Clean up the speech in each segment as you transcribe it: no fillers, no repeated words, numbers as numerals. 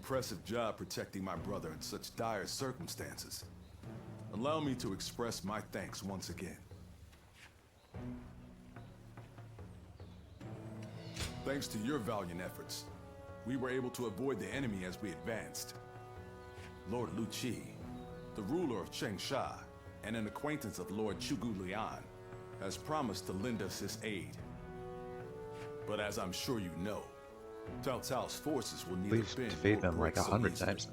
impressive job protecting my brother in such dire circumstances. Allow me to express my thanks once again. Thanks to your valiant efforts, we were able to avoid the enemy as we advanced. Lord Lu Qi, the ruler of Chengsha, and an acquaintance of Lord Chugu Lian, has promised to lend us his aid. But as I'm sure you know, Cao Cao's forces will neither We've bend defeated nor them like break so 100 easily. times.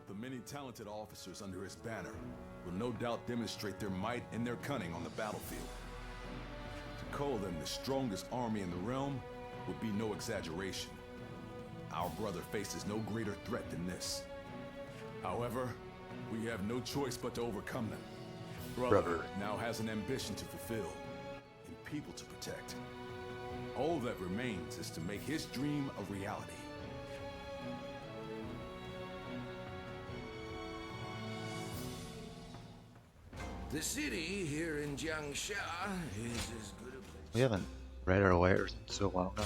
The many talented officers under his banner will no doubt demonstrate their might and their cunning on the battlefield. To call them the strongest army in the realm would be no exaggeration. Our brother faces no greater threat than this. However, we have no choice but to overcome them. Brother now has an ambition to fulfill and people to protect. All that remains is to make his dream a reality. The city here in Jiangsha is as good a place. We haven't read our letters in so long now.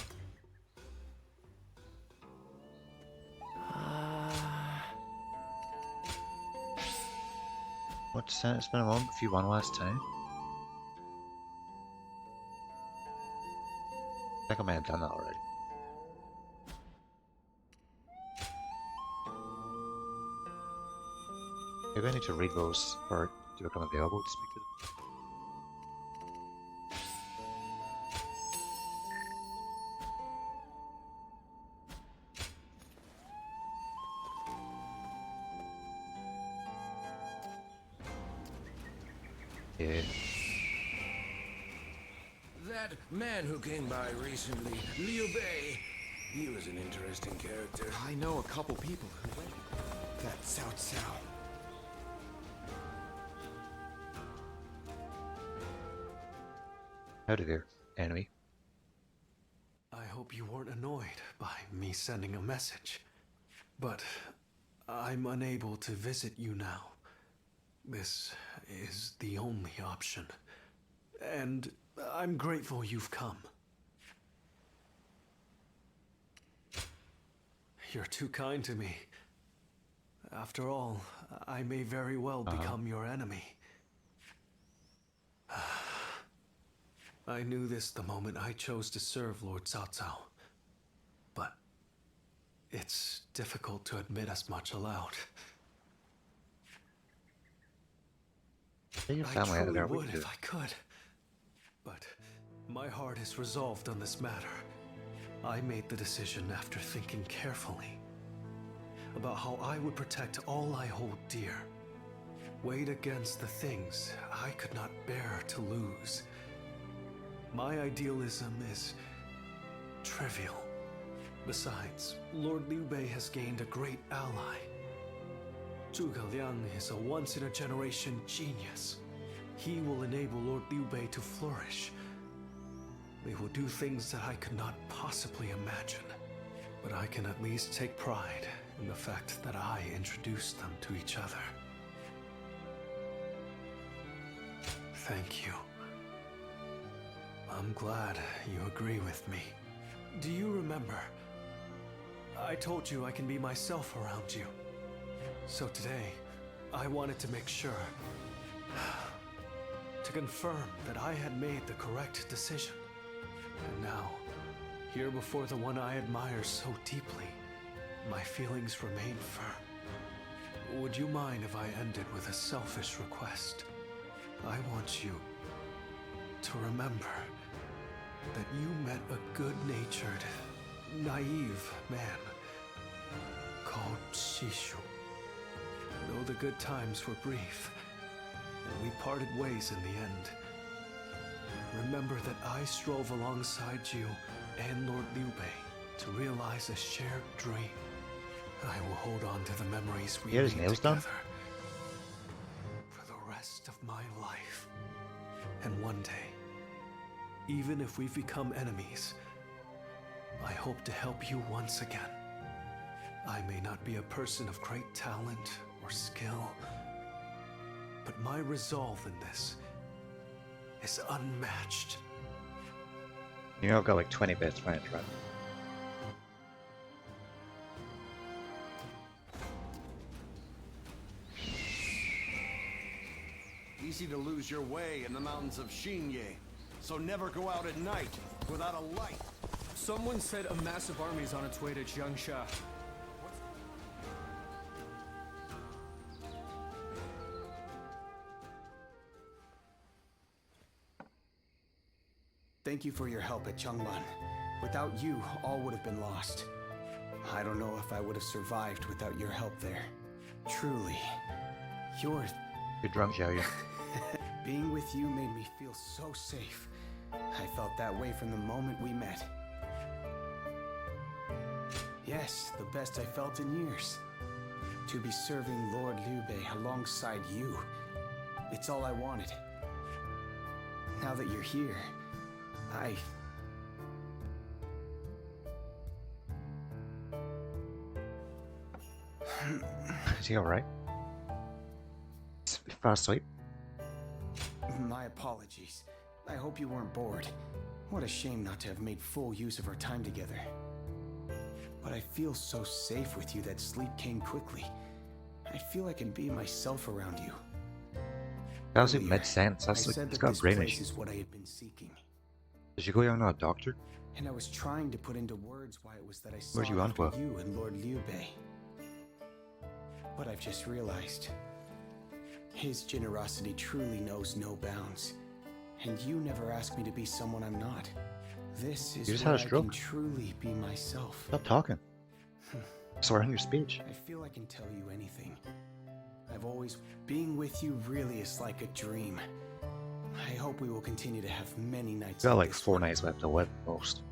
What's that? It's been a moment if you won last time. I think I may have done that already. Maybe I need to read those or to become available to speak to them. Yeah. That man who came by recently, Liu Bei, he was an interesting character. I know a couple people who went. That Cao Cao. Howdy there, enemy. I hope you weren't annoyed by me sending a message, but I'm unable to visit you now. This is the only option, and I'm grateful you've come. You're too kind to me. After all, I may very well become your enemy. I knew this the moment I chose to serve Lord Cao Cao, but it's difficult to admit as much aloud. Get your I family out of truly there. would if I could, but my heart is resolved on this matter. I made the decision after thinking carefully about how I would protect all I hold dear, weighed against the things I could not bear to lose. My idealism is trivial. Besides, Lord Liu Bei has gained a great ally. Zhuge Liang is a once-in-a-generation genius. He will enable Lord Liu Bei to flourish. They will do things that I could not possibly imagine. But I can at least take pride in the fact that I introduced them to each other. Thank you. I'm glad you agree with me. Do you remember? I told you I can be myself around you. So today, I wanted to make sure, to confirm that I had made the correct decision. And now, here before the one I admire so deeply, my feelings remain firm. Would you mind if I ended with a selfish request? I want you to remember that you met a good-natured, naive man called Shishu. Though the good times were brief, and we parted ways in the end, remember that I strove alongside you and Lord Liu Bei to realize a shared dream. I will hold on to the memories we Get his made nails together done? for the rest of my life. And one day, even if we've become enemies, I hope to help you once again. I may not be a person of great talent or skill, but my resolve in this is unmatched. You know, I've got like 20 best friends, right? easy to lose your way in the mountains of Xinye. So never go out at night without a light. Someone said a massive army is on its way to Jiangsha. Thank you for your help at Changban. Without you, all would have been lost. I don't know if I would have survived without your help there. Truly, you're... You're drunk, Xiaoyu. Being with you made me feel so safe. I felt that way from the moment we met. Yes, the best I felt in years. To be serving Lord Liu Bei alongside you. It's all I wanted. Now that you're here, Is he alright? Fast asleep? My apologies. I hope you weren't bored. What a shame not to have made full use of our time together. But I feel so safe with you that sleep came quickly. I feel I can be myself around you. That was in Earlier, mid-sentence. I That's like, said he's that got this brain place issues. is what I had been seeking. Did you go young to a doctor? And I was trying to put into words why it was that I saw Where'd you after on to? you and Lord Liu Bei. But I've just realized, his generosity truly knows no bounds. And you never asked me to be someone I'm not. This is You just where had a I stroke. can truly be myself. Stop talking. Slur on your speech. I feel I can tell you anything. I've always... Being with you really is like a dream. I hope we will continue to have many nights Got like like this 4 one. nights left to live at most.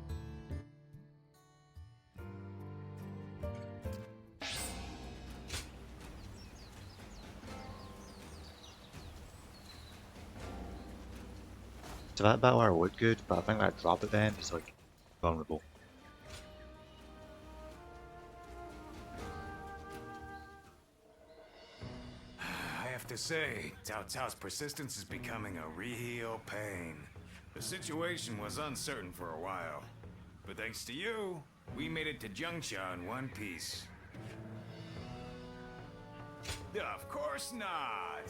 So that battle arrow would good, but I think that drop at the end is like vulnerable. I have to say, Cao Cao's persistence is becoming a real pain. The situation was uncertain for a while, but thanks to you, we made it to Jiangsha in one piece. Of course not!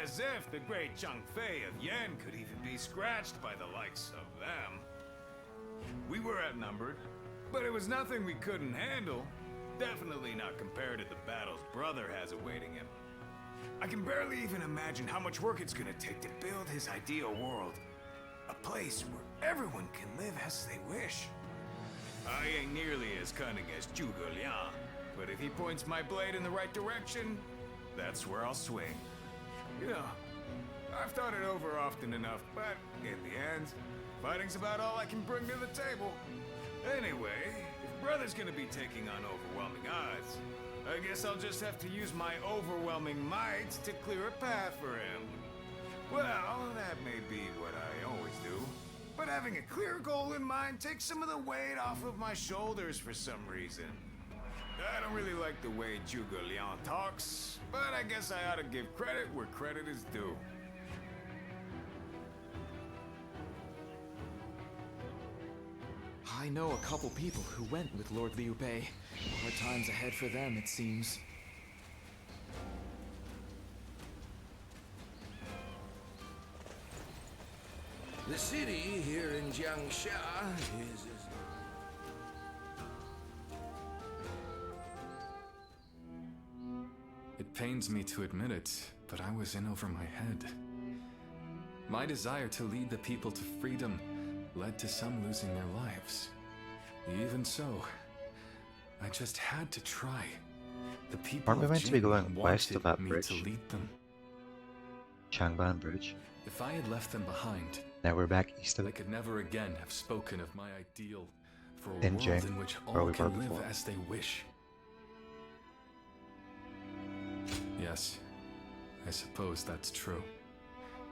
As if the great Zhang Fei of Yan could even be scratched by the likes of them. We were outnumbered, but it was nothing we couldn't handle. Definitely not compared to the battles brother has awaiting him. I can barely even imagine how much work it's gonna take to build his ideal world. A place where everyone can live as they wish. I ain't nearly as cunning as Zhuge Liang, but if he points my blade in the right direction, that's where I'll swing. You know, I've thought it over often enough, but in the end, fighting's about all I can bring to the table. Anyway, if brother's gonna be taking on overwhelming odds, I guess I'll just have to use my overwhelming might to clear a path for him. Well, that may be what I always do, but having a clear goal in mind takes some of the weight off of my shoulders for some reason. I don't really like the way Zhuge Liang talks, but I guess I ought to give credit where credit is due. I know a couple people who went with Lord Liu Bei. Hard times ahead for them, it seems. The city here in Jiangsha is... It pains me to admit it, but I was in over my head. My desire to lead the people to freedom led to some losing their lives. Even so, I just had to try. The people Aren't we of meant to be Jing going west of wanted that me bridge? to lead them. Changban Bridge. If I had left them behind, Now we're back east of I it. could never again have spoken of my ideal for a In world Jing, in which where all we were can live before. as they wish. Yes, I suppose that's true.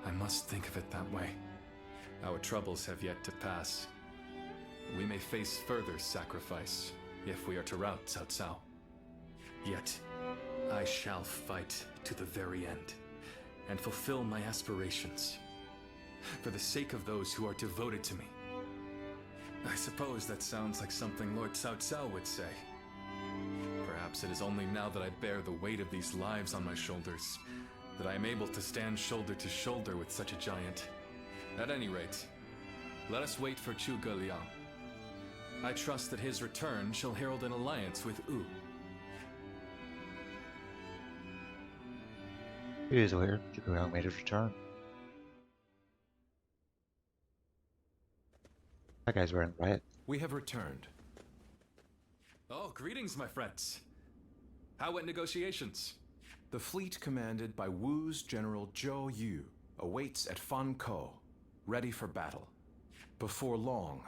I must think of it that way. Our troubles have yet to pass. We may face further sacrifice if we are to rout Cao Cao. Yet, I shall fight to the very end and fulfill my aspirations for the sake of those who are devoted to me. I suppose that sounds like something Lord Cao Cao would say. Perhaps it is only now that I bear the weight of these lives on my shoulders that I am able to stand shoulder to shoulder with such a giant. At any rate, let us wait for Zhuge Liang. I trust that his return shall herald an alliance with Wu. It is later, Zhuge Liang made his return. That guy's wearing riot. We have returned. Oh, greetings, my friends. How went negotiations? The fleet commanded by Wu's General Zhou Yu awaits at Fan Ko, ready for battle. Before long,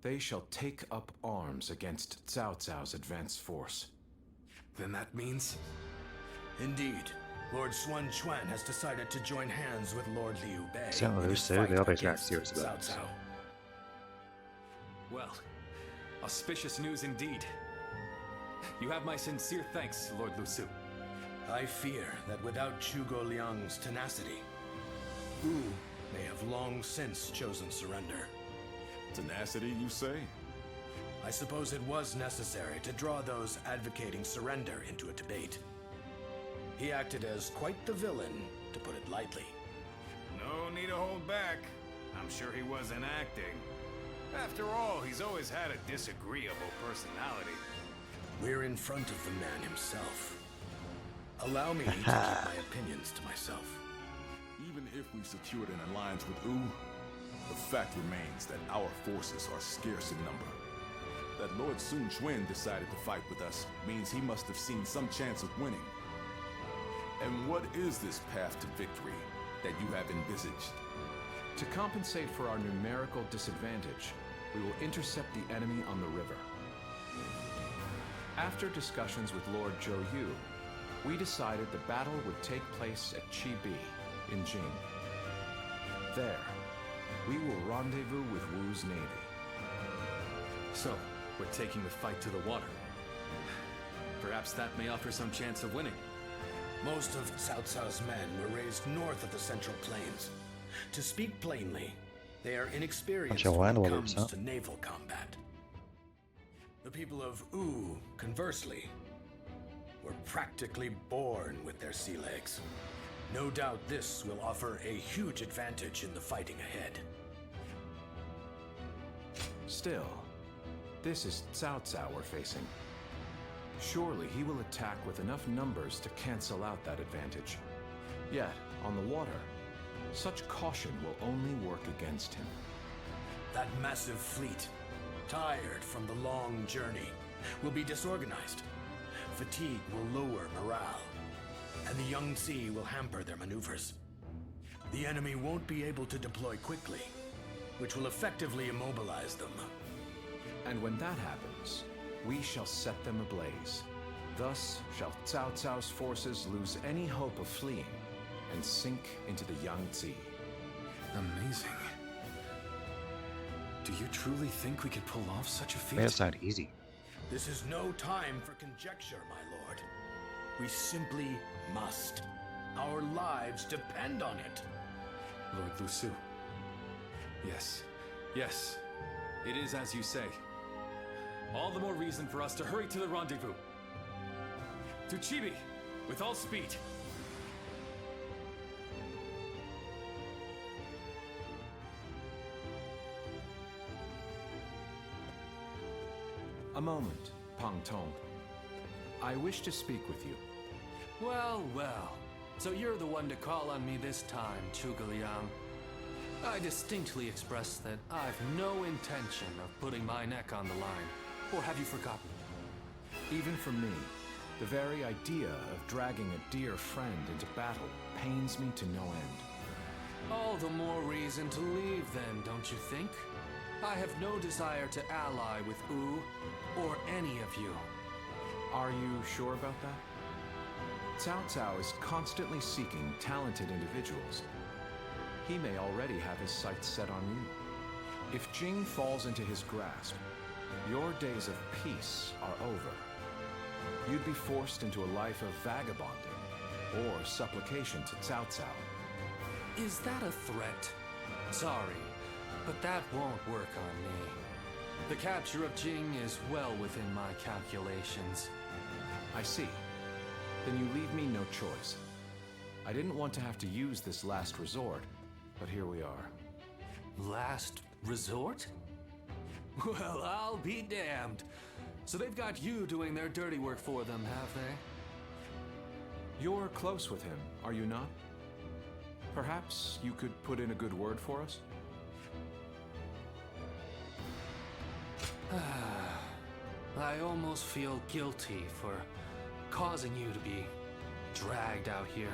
they shall take up arms against Cao Cao's advance force. Then that means... Indeed. Lord Sun Quan has decided to join hands with Lord Liu Bei. St. Louis said they always got serious about this. Well, auspicious news indeed. You have my sincere thanks, Lord Lu Su. I fear that without Zhuge Liang's tenacity, Wu may have long since chosen surrender. Tenacity, you say? I suppose it was necessary to draw those advocating surrender into a debate. He acted as quite the villain, to put it lightly. No need to hold back. I'm sure he wasn't acting. After all, he's always had a disagreeable personality. We're in front of the man himself. Allow me to keep my opinions to myself. Even if we secured an alliance with Wu, the fact remains that our forces are scarce in number. That Lord Sun Quan decided to fight with us means he must have seen some chance of winning. And what is this path to victory that you have envisaged? To compensate for our numerical disadvantage, we will intercept the enemy on the river. After discussions with Lord Zhou Yu, we decided the battle would take place at Ch5 in Jing. There, we will rendezvous with Wu's navy. So, we're taking the fight to the water. Perhaps that may offer some chance of winning. Most of Cao Cao's men were raised north of the Central Plains. To speak plainly, they are inexperienced when it comes to naval combat. The people of Wu, conversely, were practically born with their sea legs. No doubt this will offer a huge advantage in the fighting ahead. Still, this is Cao Cao we're facing. Surely he will attack with enough numbers to cancel out that advantage. Yet, on the water, such caution will only work against him. That massive fleet, tired from the long journey, will be disorganized. Fatigue will lower morale, and the Yangtze will hamper their maneuvers. The enemy won't be able to deploy quickly, which will effectively immobilize them. And when that happens, we shall set them ablaze. Thus shall Cao Cao's forces lose any hope of fleeing and sink into the Yangtze. Amazing. Do you truly think we could pull off such a feat? That's not easy. This is no time for conjecture, my lord. We simply must. Our lives depend on it. Lord Lu Su. Yes. Yes. It is as you say. All the more reason for us to hurry to the rendezvous. To Ch5, with all speed. A moment, Pang Tong. I wish to speak with you. Well, well. So you're the one to call on me this time, Zhuge Liang. I distinctly expressed that I've no intention of putting my neck on the line. Or have you forgotten? Even for me, the very idea of dragging a dear friend into battle pains me to no end. All the more reason to leave then, don't you think? I have no desire to ally with Wu or any of you. Are you sure about that? Cao Cao is constantly seeking talented individuals. He may already have his sights set on you. If Jing falls into his grasp, your days of peace are over. You'd be forced into a life of vagabonding or supplication to Cao Cao. Is that a threat? Sorry, but that won't work on me. The capture of Jing is well within my calculations. I see. Then you leave me no choice. I didn't want to have to use this last resort, but here we are. Last resort? Well, I'll be damned. So they've got you doing their dirty work for them, have they? You're close with him, are you not? Perhaps you could put in a good word for us? I almost feel guilty for causing you to be dragged out here.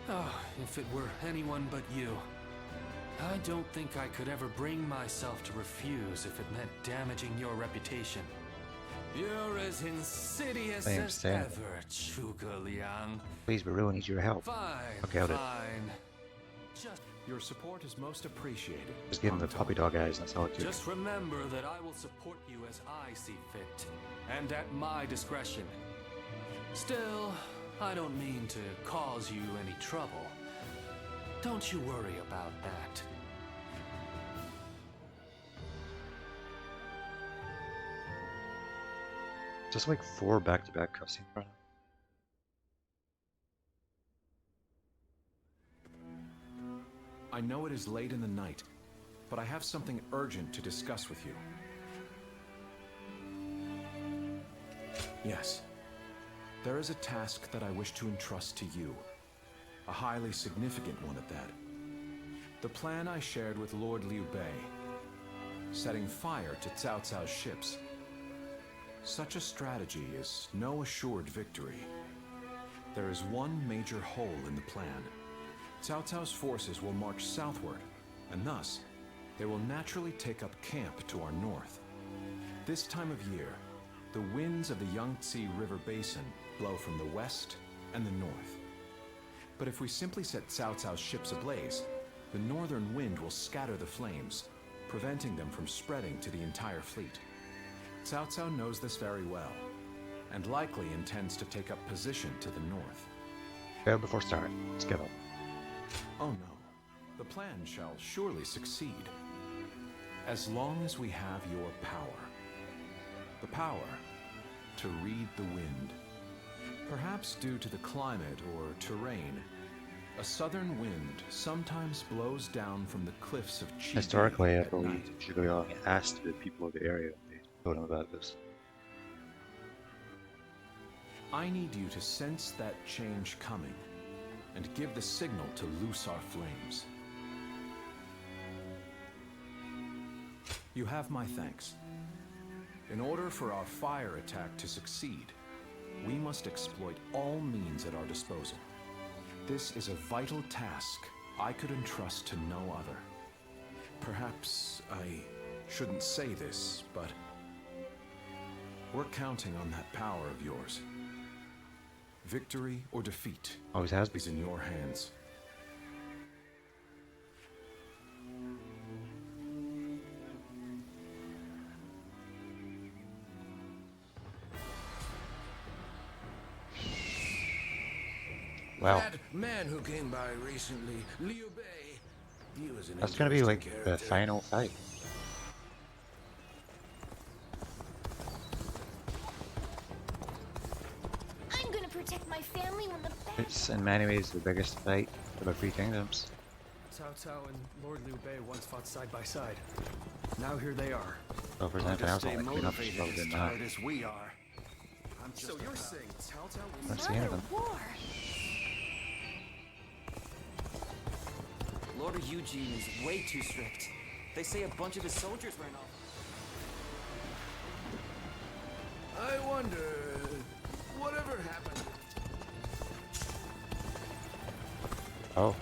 Oh, if it were anyone but you. I don't think I could ever bring myself to refuse if it meant damaging your reputation. You're as insidious I as understand. ever, Zhuge Liang. Please, we really need your help. Fine, Okay, I'll do it. fine. Just Your support is most appreciated. Just give him the puppy dog eyes, and that's all it took. Just remember that I will support you as I see fit, and at my discretion. Still, I don't mean to cause you any trouble. Don't you worry about that. Just like 4 back-to-back cutscenes right now. I know it is late in the night, but I have something urgent to discuss with you. Yes. There is a task that I wish to entrust to you. A highly significant one at that. The plan I shared with Lord Liu Bei. Setting fire to Cao Cao's ships. Such a strategy is no assured victory. There is one major hole in the plan. Cao Cao's forces will march southward, and thus, they will naturally take up camp to our north. This time of year, the winds of the Yangtze River Basin blow from the west and the north. But if we simply set Cao Cao's ships ablaze, the northern wind will scatter the flames, preventing them from spreading to the entire fleet. Cao Cao knows this very well, and likely intends to take up position to the north. Go before start. Let's get up. Oh no, the plan shall surely succeed. As long as we have your power. The power to read the wind. Perhaps due to the climate or terrain, a southern wind sometimes blows down from the cliffs of Ch5 Historically, I at believe night. Zhuge Liang asked the people of the area if they told him about this. I need you to sense that change coming and give the signal to loose our flames. You have my thanks. In order for our fire attack to succeed, we must exploit all means at our disposal. This is a vital task I could entrust to no other. Perhaps I shouldn't say this, but we're counting on that power of yours. Victory or defeat Always has been. is in your hands. Wow. That man who came by recently, Liu Bei, he was an That's gonna be like interesting the character. final fight. I'm gonna protect my family when the It's in many ways the biggest fight for the Three Kingdoms. Cao Cao and Lord Liu Bei once fought side by side. Now here they are. So if there's anything else I like clean up, it's probably as in that. tired as we are. I'm just So you're about- saying Cao Cao was... Let's see anything. war. Lord Eugene is way too strict. They say a bunch of his soldiers ran off. I wonder, whatever happened? Oh,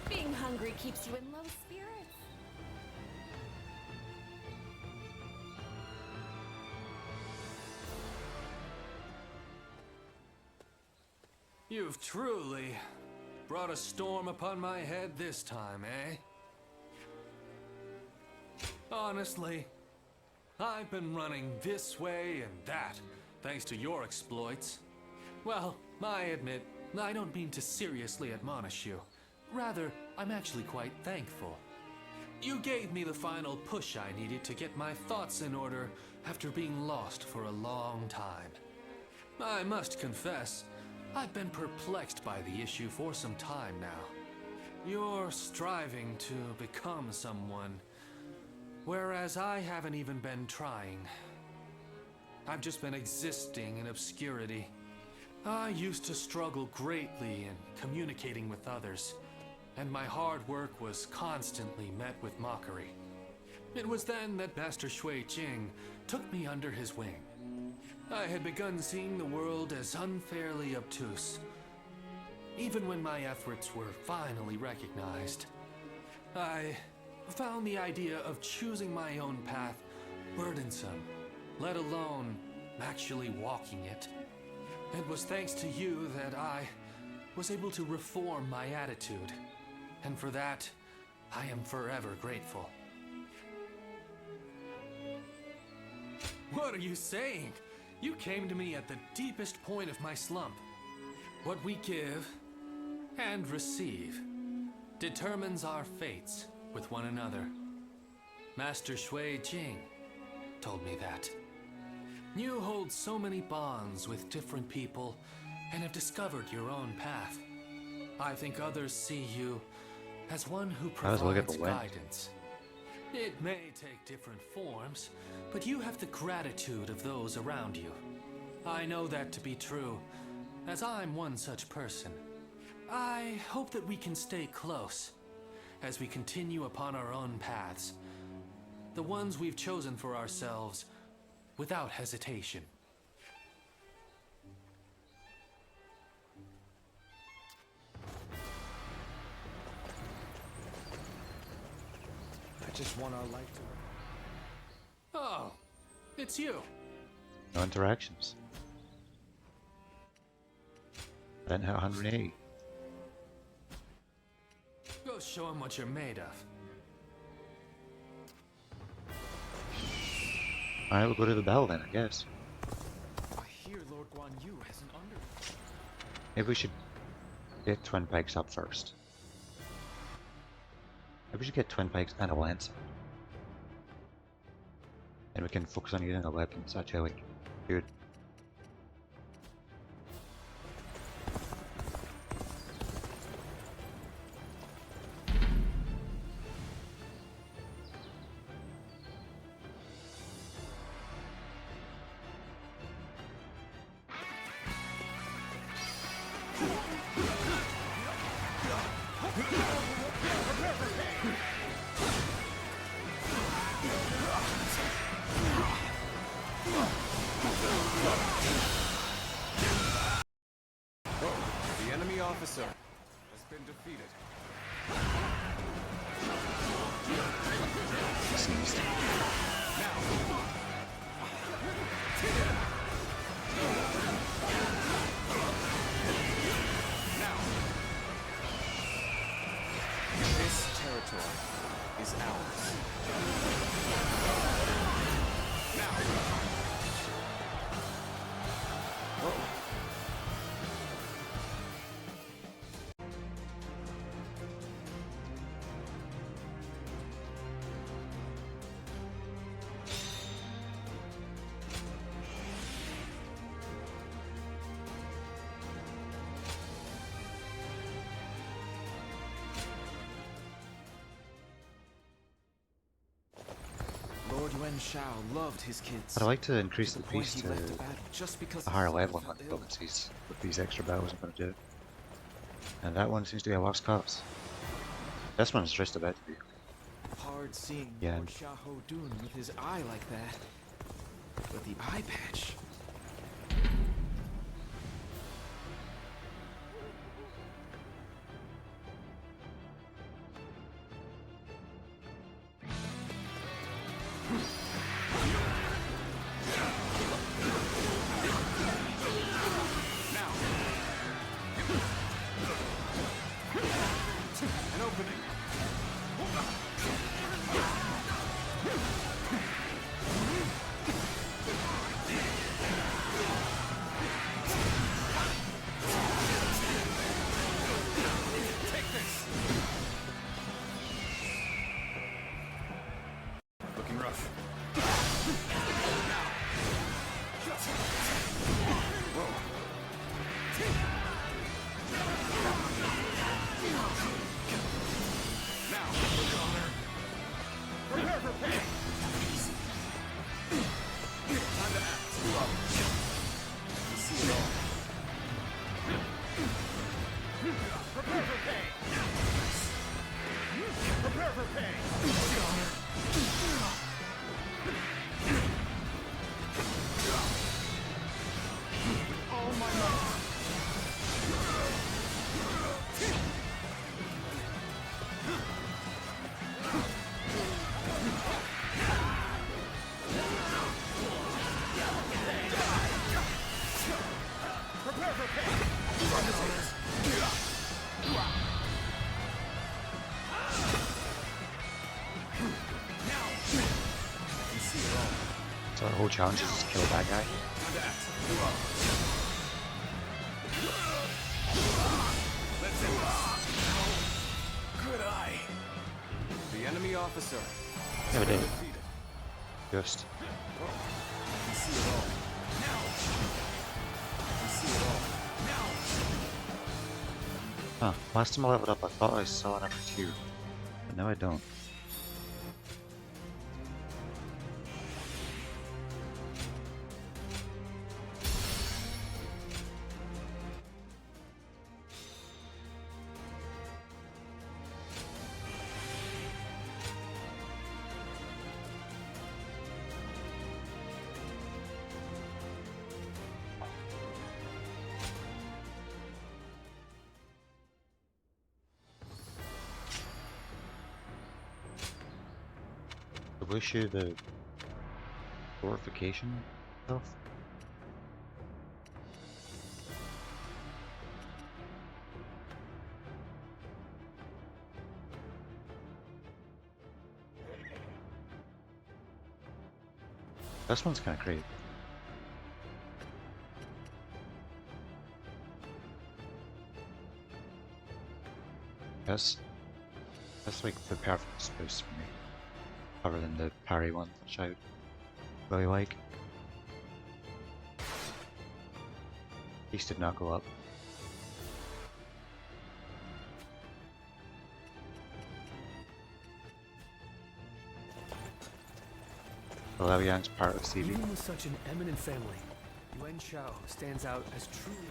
Being hungry keeps you in low spirits. You've truly brought a storm upon my head this time, eh? Honestly, I've been running this way and that, thanks to your exploits. Well, I admit, I don't mean to seriously admonish you. Rather, I'm actually quite thankful. You gave me the final push I needed to get my thoughts in order after being lost for a long time. I must confess, I've been perplexed by the issue for some time now. You're striving to become someone, whereas I haven't even been trying. I've just been existing in obscurity. I used to struggle greatly in communicating with others, and my hard work was constantly met with mockery. It was then that Master Ch5 took me under his wing. I had begun seeing the world as unfairly obtuse. Even when my efforts were finally recognized, I found the idea of choosing my own path burdensome, let alone actually walking it. It was thanks to you that I was able to reform my attitude, and for that, I am forever grateful. What are you saying? You came to me at the deepest point of my slump. What we give and receive determines our fates with one another. Master Ch5 told me that. You hold so many bonds with different people and have discovered your own path. I think others see you as one who provides guidance. It may take different forms, but you have the gratitude of those around you. I know that to be true, as I'm one such person. I hope that we can stay close as we continue upon our own paths, the ones we've chosen for ourselves without hesitation. I just want our life to... Oh, it's you. No interactions. I didn't hit 180. Go show him what you're made of. Alright, we'll go to the battle then, I guess. I hear Lord Guan Yu has an under... Maybe we should get Twin Pikes up first. Maybe we should get Twin Pikes and a Lance. And we can focus on using our weapons, actually. Good. The enemy officer has been defeated. Seized. This territory is ours. Lord Yuan Shao loved his kids. I'd like to increase the point pace he to left the battle just because a higher his level father on fell ill. difficulties with these extra battles I'm going to do. And that one seems to be a lost cause. This one's just about to be. Hard seeing Yeah. Lord Xiahou Dun with his eye like that. But the eye patch. An opening. Prepare for pain! Prepare for pain! All my might! Prepare for pain! So the whole challenge is just kill that guy. Good eye. The enemy officer. Yeah, we did. Just. Huh. Last time I leveled up, I thought I saw number 2, but now I don't. I wish you the glorification stuff. This one's kind of great. That's like the perfect space for me. Other than the parry one, which I really like. These did not go up. The Liu Yang's part of CV. Even with such an eminent family, Yuan Shao stands out as truly.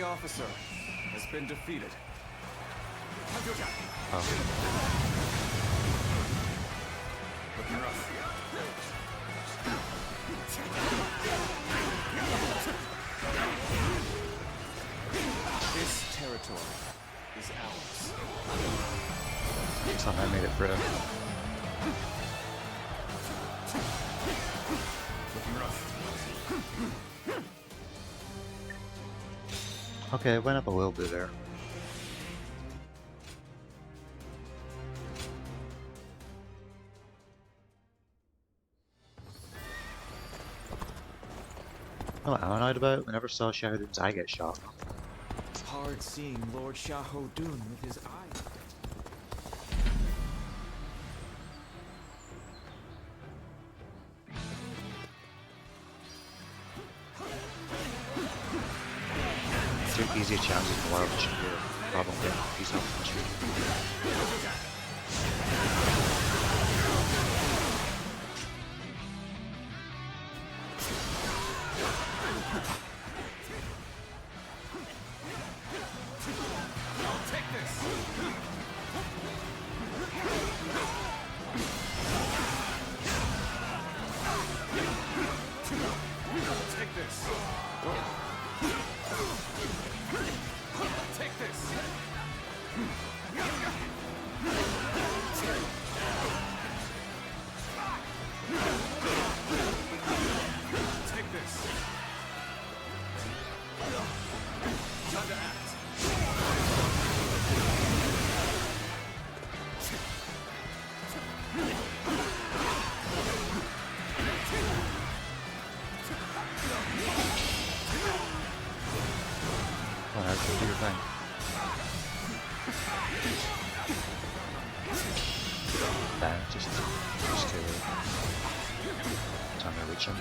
Officer has been defeated. Looking rough. This territory is ours. Somehow made it through. Looking rough. Okay, it went up a little bit there. What am I annoyed about? Whenever Saw Xiaodun's eye gets shot. It's hard seeing Lord Xiahou Dun with his eye. It's the easiest challenges in the world, which should be a problem getting these off the street. thing. Damn, just too time to reach him.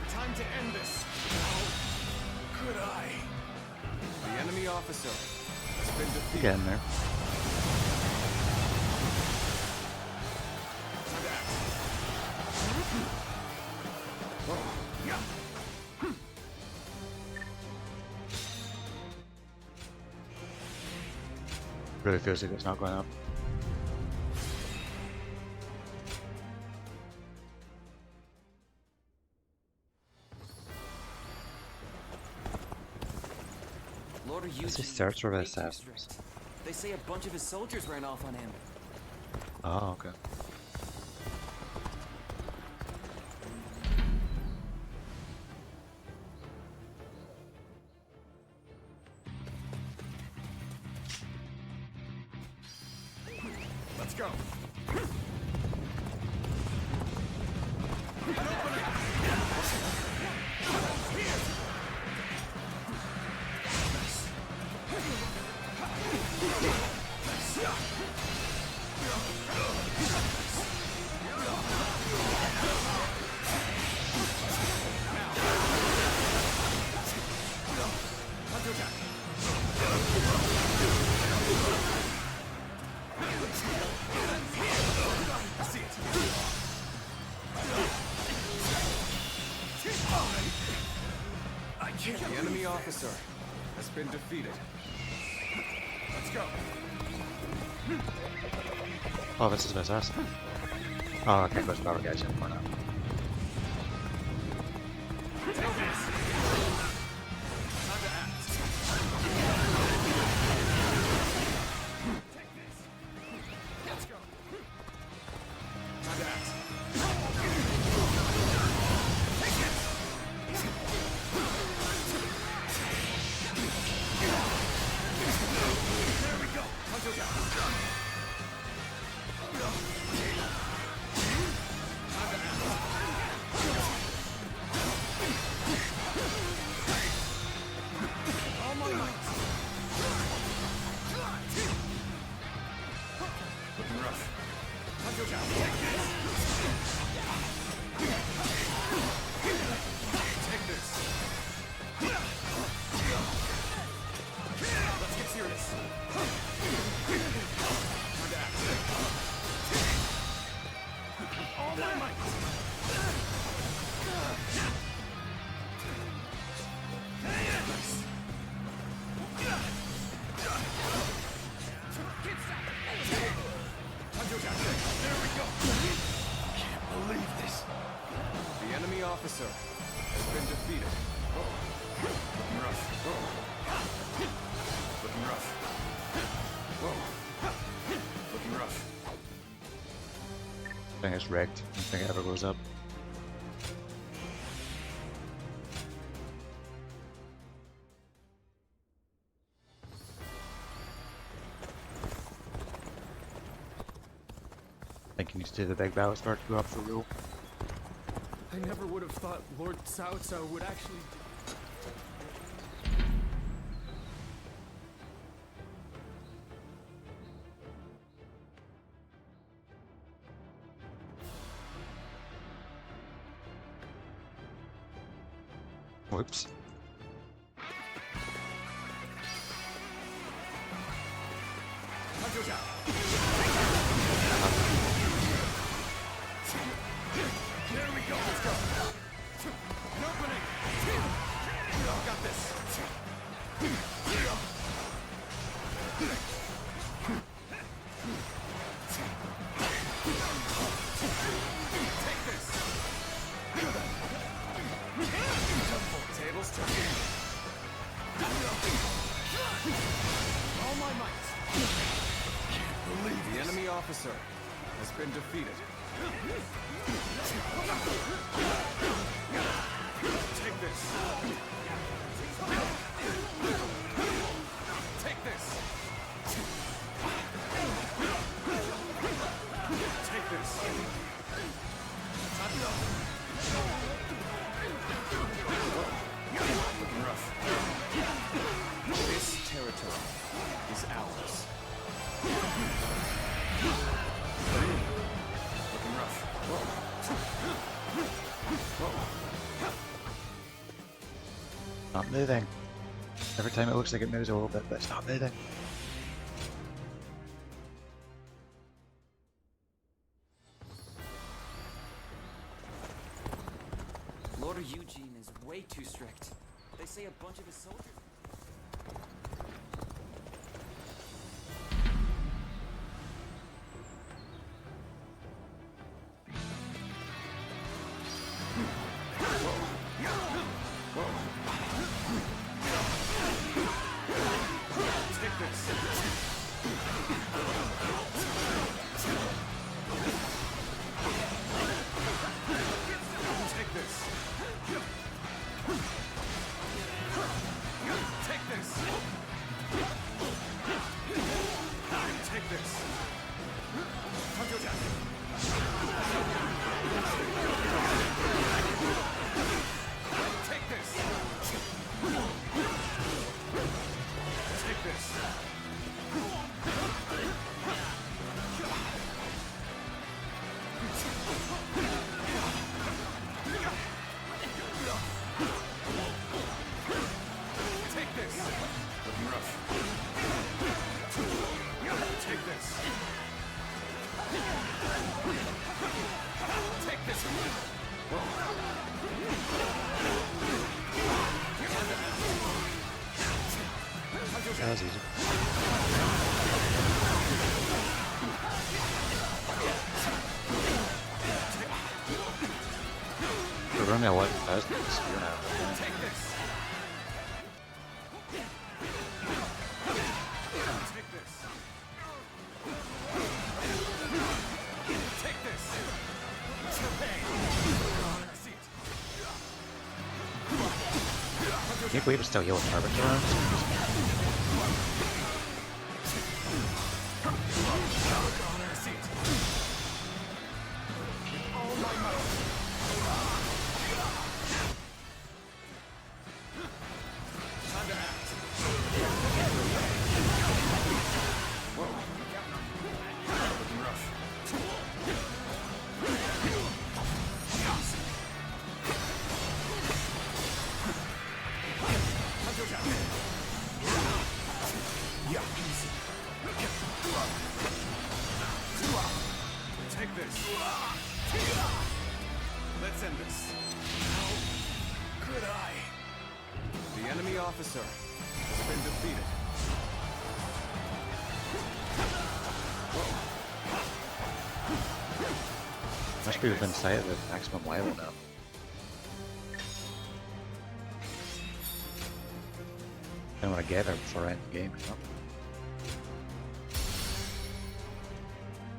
Time to end this. How could I? The enemy officer has been defeated. Get in there. Really feels like it's not going up. Lord of This is search for assassins. strict. They say a bunch of his soldiers ran off on him. Oh, okay. Let's go. The enemy officer has been defeated. Let's go. Oh, this is an assassin. Oh, okay, goes power guys in for now. Officer has been defeated. Looking rough. Looking rough. Looking rough. I think it's rigged. I don't think it ever goes up. I think you need to do the big battle start to go up for real. I never would have thought Lord Ch5.7 would actually Whoops. There we go. Let's go. An opening. Got this. Take this. Tables turning. All my might. Can't believe the enemy officer has been defeated. Take this. Take this. Take this. Looking rough. This territory is ours. Looking rough. Not moving. Every time it looks like it moves a little bit, but it's not moving. Lord Eugene is way too strict. They say a bunch of his soldiers... That was easy. We're running 11,000 this year now. I can't believe it's still yellow carbon around. Take this. Let's end this. How could I? The enemy officer has been defeated. Must be within sight of the maximum level now. I don't want to get there before I end the game, you know?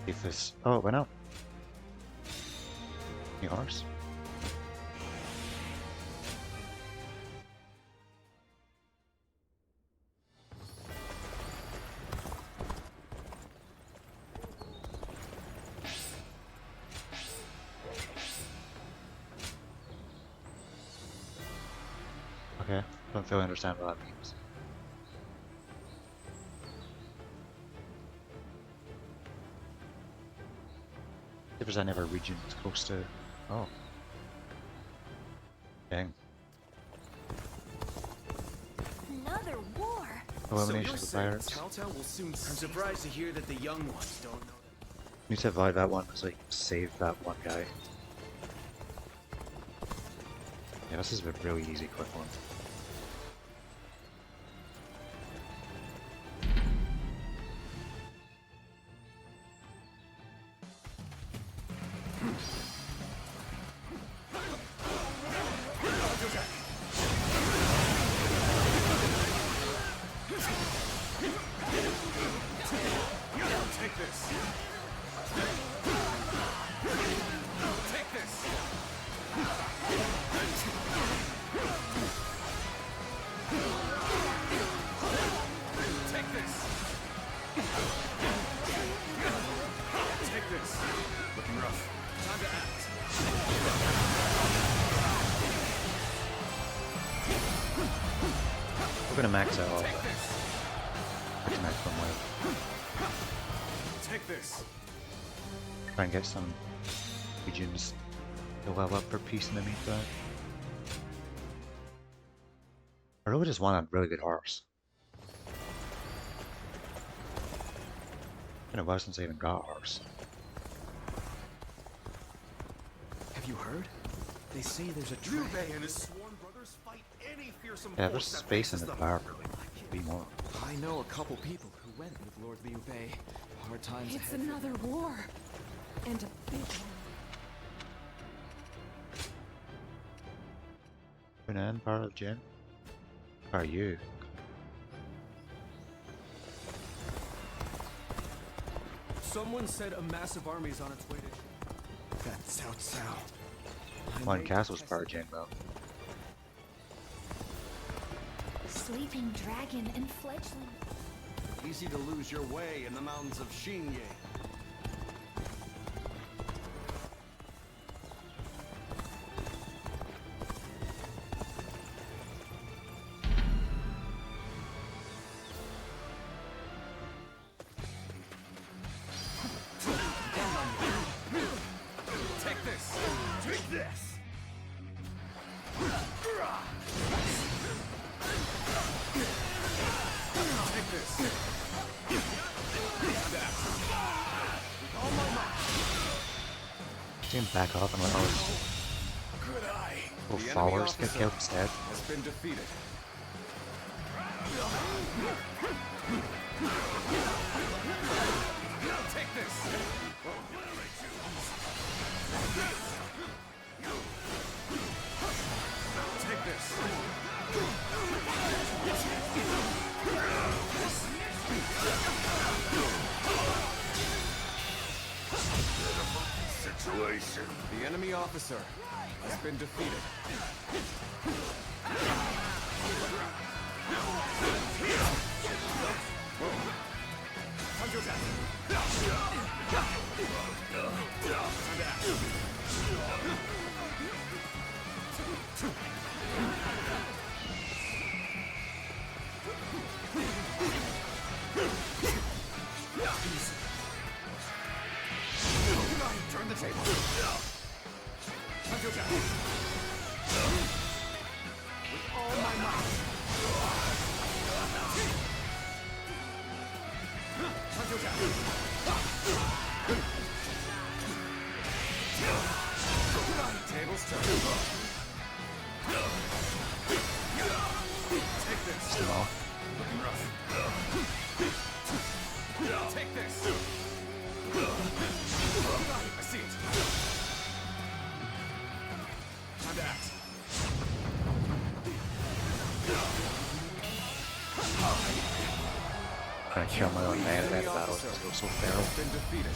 If this... Oh, it went up. New horse. Okay, don't fully understand what that means. If there's any other region that's close to... Oh. Dang. Elimination of the pirates. Cao Cao will soon. I'm surprised to hear that the young ones don't know. Need to avoid that one, so you can save that one guy. Yeah, this is a really easy, quick one. Take this. Take this. Take this. Take this. Looking rough. Time to act. We're gonna max out all Take that. this. Max from wave. Take this. Try and get some regions to level up for peace in the meantime. I really just want a really good horse. Been a while since I even got a horse. Have you heard? They say there's a Liu trap. Bei and his sworn brothers fight any fearsome Yeah, force there's that space in faces the them. bar for be more. I know a couple people who went with Lord Liu Bei. Hard times It's ahead. another war. And a big one. Gonna end part of Jen? Are you? Someone said a massive army is on its way to. That's Cao. One castle's part of Jen, though. Sleeping dragon and fledgling. Easy to lose your way in the mountains of Xingye. Take this. Take this. Take this. See him back off and let all his Could I? little The enemy followers get officer killed instead. has been defeated. Take this. Take this. Situation. The enemy officer has been defeated. Turn the table. With all my might. Tables turn. Take this. Small. Looking rough. Take this. I see it. Time to act. Trying to kill my own man in that battle because it was so feral. Has been defeated.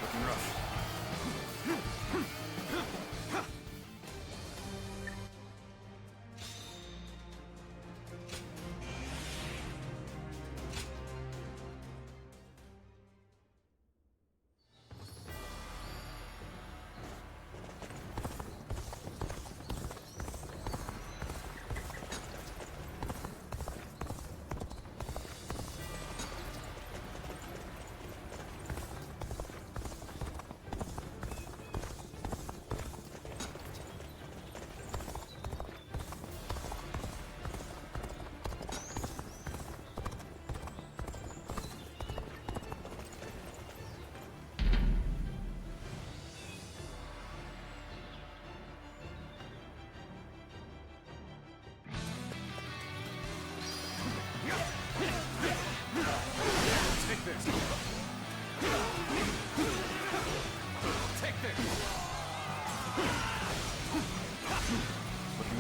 Looking rough.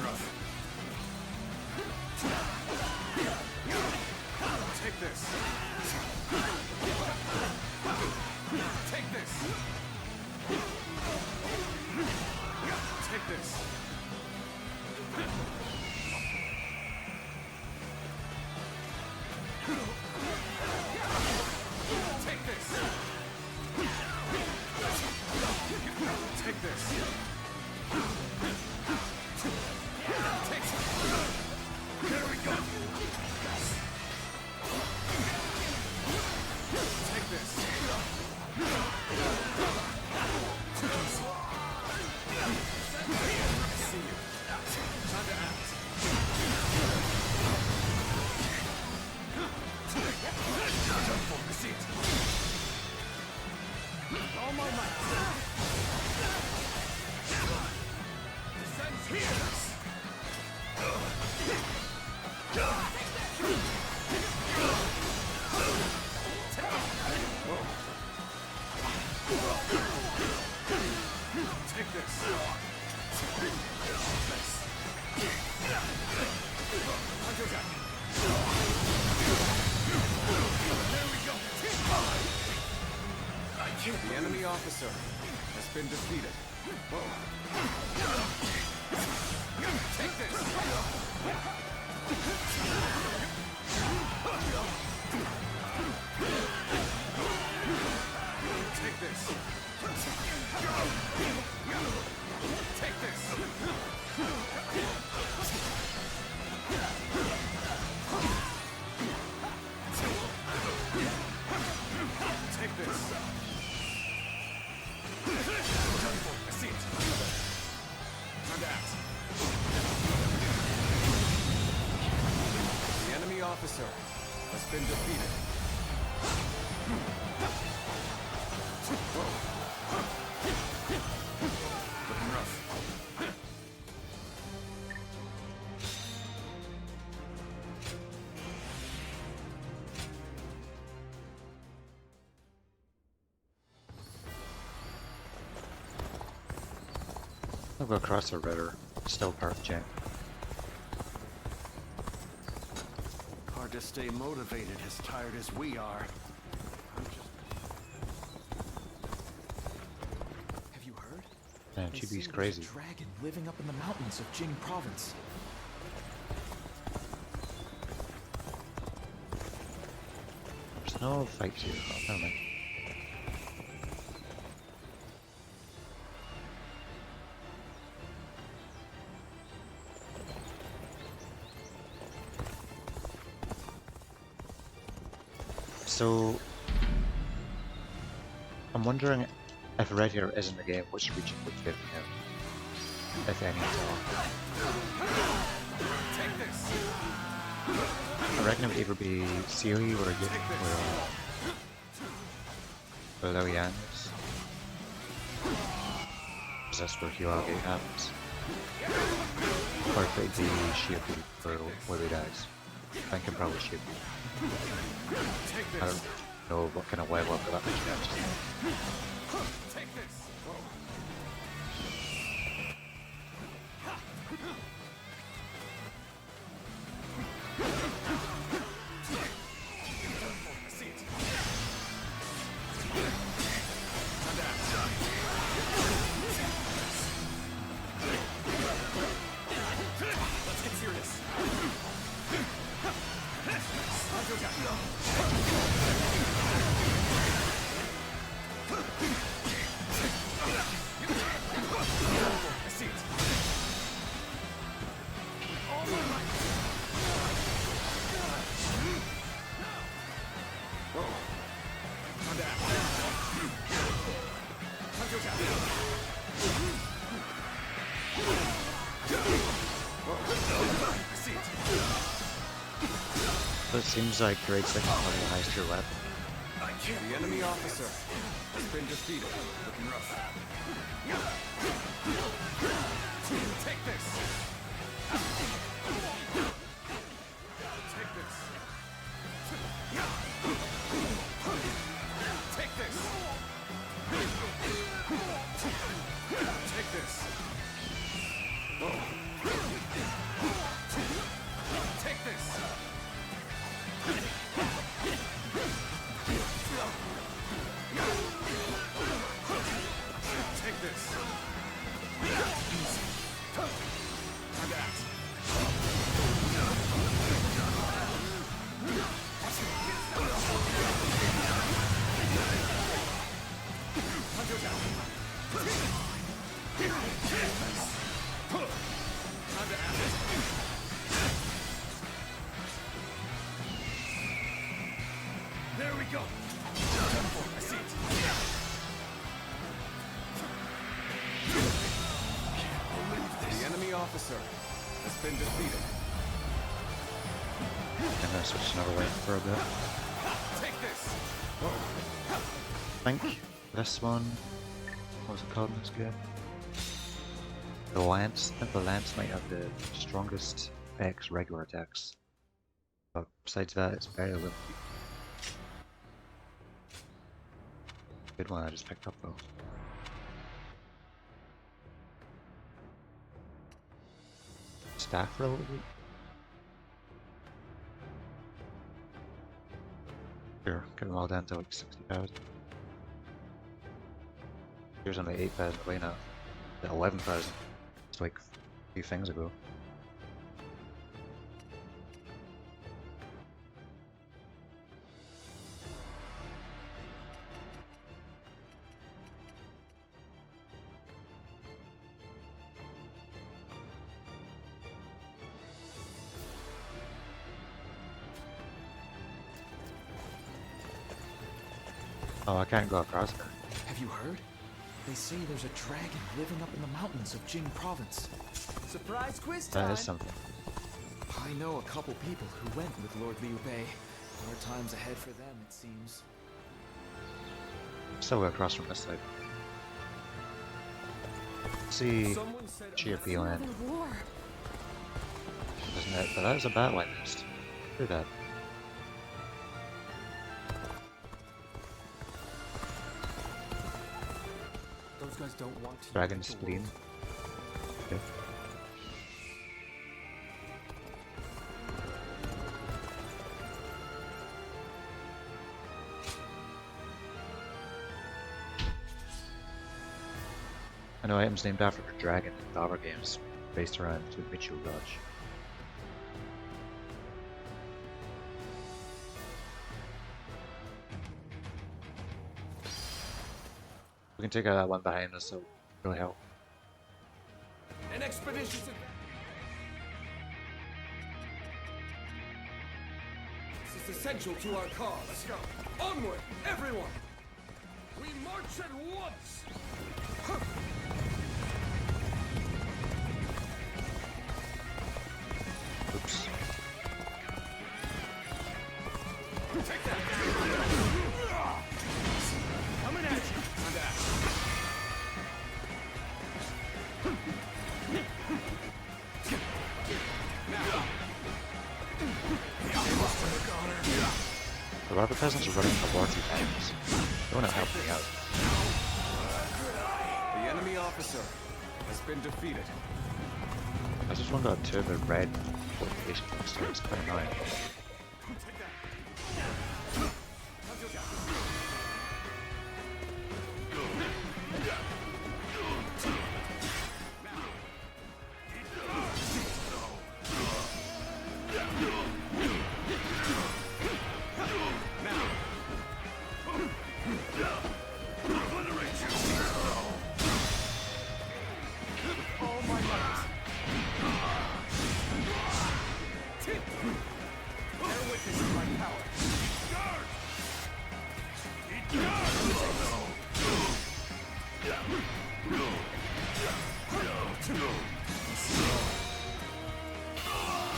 rough. Take this. Take this. Take this. Take this. Take this. Take this. There we go. Take this. I see you. Time to act. I see it. All my might. Descends here. Take this. Hunter attack. There we go. The enemy officer has been defeated. Whoa. Take this. Take this. Take this. Take this. I see it. Time to act. The enemy officer has been defeated. Looking rough. I'll go across the river. Still part of Jen. Hard to stay motivated as tired as we are. Have you heard? Man, They Chibi's say there's crazy. a dragon living up in the mountains of Jing province. There's no fights here. Oh, never mind. So, I'm wondering if Red here is in the game, which region would give him, if any at all. Take this. I reckon it would either be Siri or Lilian is. Because that's where Huage happens. Or if it'd be Shiabu for where he dies. I think I'm probably Shiabu. I don't know what kind of level up that mission actually. Take this. I see it. Time to act. Let's get serious. Hunter attack. I see it. All my might. Whoa. Time to act. Hunter attack. Whoa. I see it. So it seems like grade 6 is one of the highest tier weapon. The enemy officer has been defeated. Looking rough. Take this. Take this. Take this. Take this. Whoa. go. 10-4, I see it. Can't believe this. The enemy officer has been defeated. I'm gonna switch another way for a bit. Take this. I think this one, what was it called in this game? The Lance. I think the Lance might have the strongest X regular attacks. But besides that, it's very limited. Good one I just picked up though. Staff for a little bit. Sure, get them all down to like 60,000. Here's only 8,000 away now. 11,000. It's like a few things ago. Oh, I can't go across there. Have you heard? They say there's a dragon living up in the mountains of Jing province. Surprise quiz time. That is something. I know a couple people who went with Lord Liu Bei. Hard times ahead for them, it seems. Still go across from this side. See Ch5 land, Another war. isn't it? But that is a battle I missed. Do that. Those guys don't want to. Dragon Spleen. Okay. I know items named after the dragon in Dauber games, based around the Mitchell Lodge. We can take out that one behind us, so it'll really help. An expedition. This is essential to our cause. Let's go. Onward, everyone. We march at once. Oops. Take that. Coming at you. On that. The rubber peasants are running the war 2 times. They want to help me out. The enemy officer has been defeated. I just want to go to the red fortification, so it's quite annoying.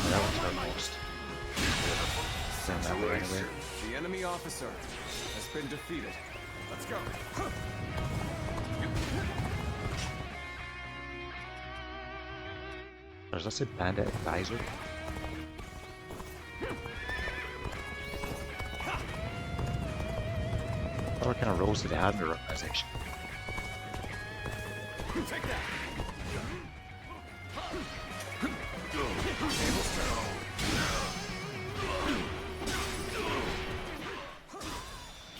That one's almost. Send that way anyway. The enemy officer has been defeated. Let's go. There's this a bandit advisor. What kind of roles do they have in their organization? Take that.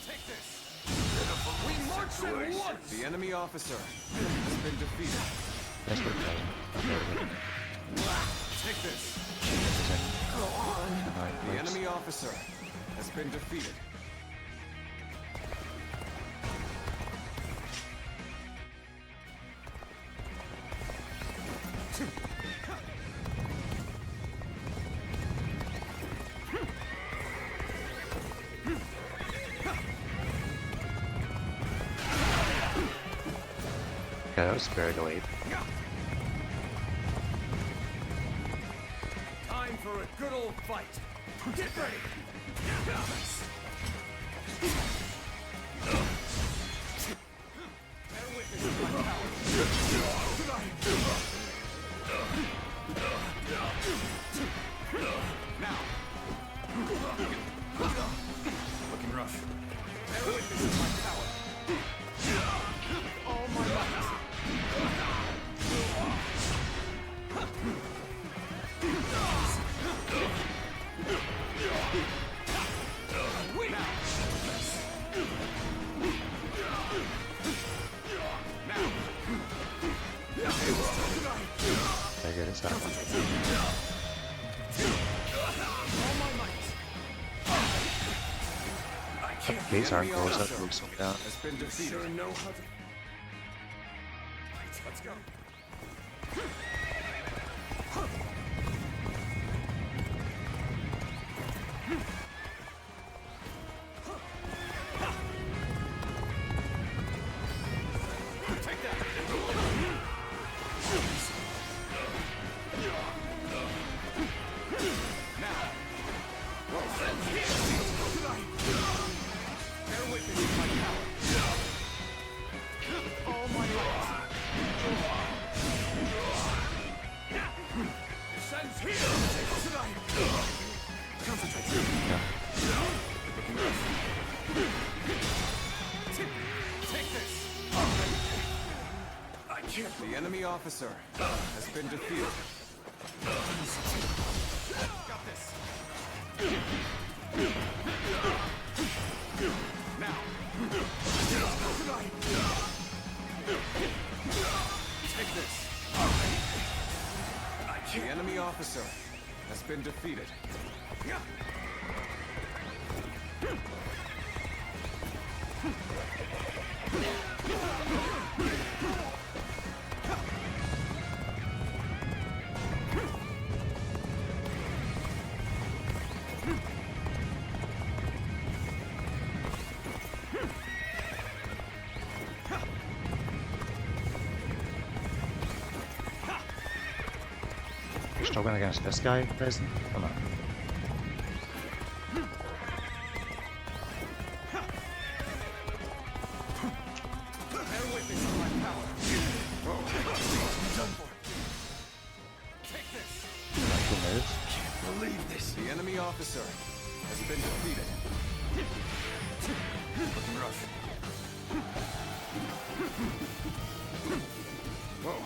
Take this. We march at once. The enemy officer has been defeated. That's what it does. Take this. Go on. The enemy officer has been defeated. Okay, that was very delayed. Time for a good old fight. Get ready. Bear witness of my power. Now. Looking rough. Bear witness of my power. All my might. Very good, it's that one. These aren't goals that will slow me down. Has been defeated. Let's go. Take that. Now. Bear witness of my power. All my light. Descends here. Concentrate. Looking rough. Take this. I can't. The enemy officer has been defeated. Got this. Now. Take this. The enemy officer has been defeated. You're struggling against this guy, President? Come on. Bear witness of my power. Done for. Take this. Cool moves. Can't believe this. The enemy officer has been defeated. Looking rough. Whoa.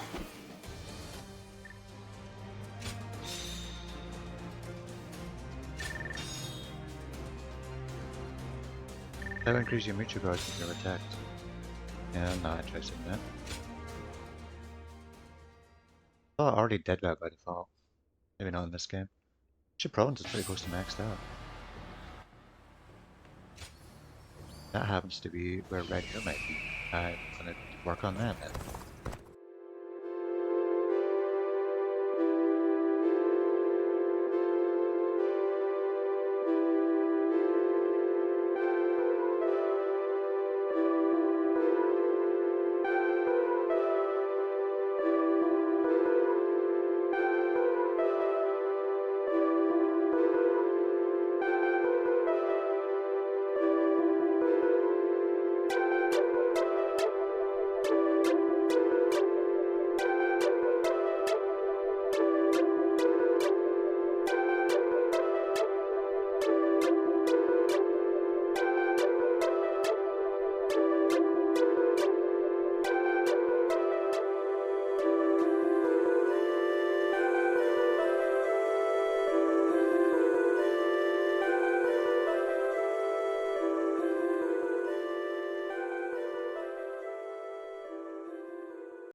That will increase your mutual guards when you're attacked. Yeah, I'm not interested in that. Oh, already dead guy by default. Maybe not in this game. Ch5 is pretty close to maxed out. That happens to be where Red Hill might be. I'm gonna work on that then.